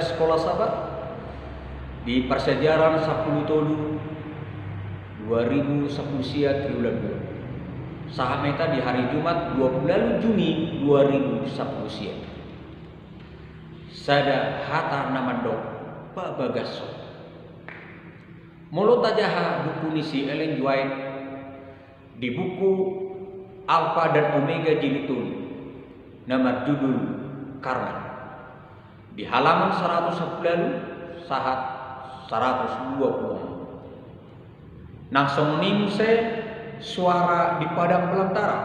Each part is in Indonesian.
sekolah sahabat di persejaran 10 tolu 2010 sia triwulan 2. Sahameta di hari Jumat 20 Juni 2010 sia. Sada hata namandok babagaso. Mulut tajaha buku nisi Ellen White di buku Alpha dan Omega Jilidun nomor judul Karma di halaman 110 sahat 120. Nangsong nimse suara di padang belantara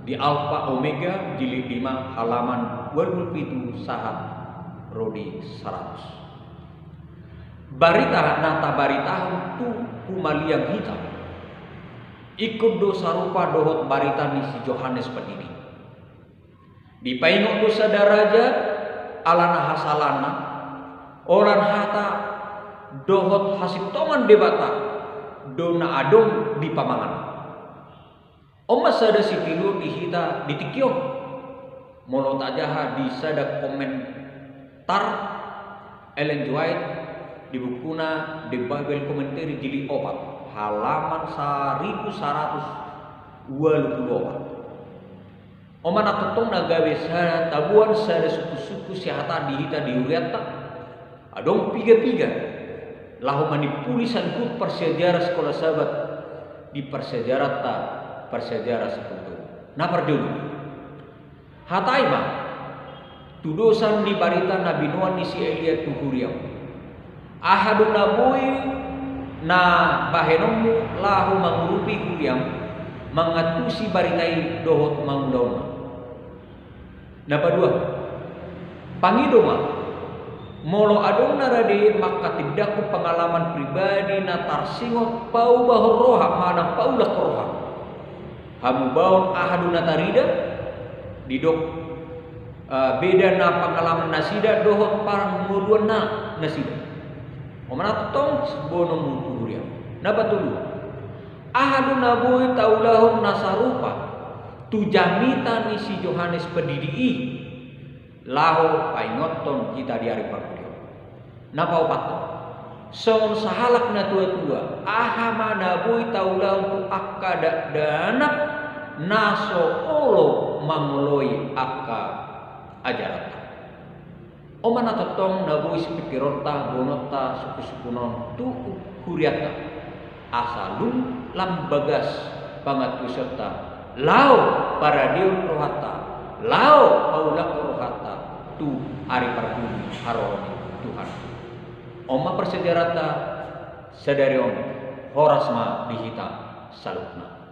di Alpha Omega jilid 5 halaman 27 sahat rodi 100. Barita nata barita tu kumaliang hitam ikut dosa rupa dohot barita nisi Johannes Pendidi di paingok dosa daraja alana hasalana olan hata dohot hasib toman debata dona adong di pamangan omas sada sitilu dihita ditikyo molot ajaha di sada komentar Ellen White di bukuna The Bible Commentary jilid 4 halaman 1124. Omana totong nagawe sada tabuan sada suku-suku sihata dihita diuriata adong piga-piga lahu manipulisan kut persejarah sekolah sahabat di persejarah seputu. Nah perdulu hataima tudosan di barita Nabi Noah nisi Elia tuhuriam ahadu nabui na bahenomu lahu mangurupi kuriam mengatusi baritai dohot mangdauna. Napa dua pangidoma molo adong narade maka tidakku pengalaman pribadi na tarsingot pau bahor roha mana paulah roha hamu baon ahadu natarida didok beda na pengalaman nasida dohot parang muluan na nasida omana tong bono muturia napa tulu ahadu nabuy taulahum nasarupa tujamita ni si Johannes Pendidi lahu paingoton kita di hari perkuliah napa opato songon sahalak na tua-tua ahama nabuy taulahum tu akkada danak naso olo mangoloi akka ajarat omana totong nabuy sepikironta bonota suku-sukunon tu huriata asalun lambagas pangatu serta lao paradion rohata lao paulak rohata tu ari parkuni haroni Tuhan oma persejarata sadarion horasma dihita salukna.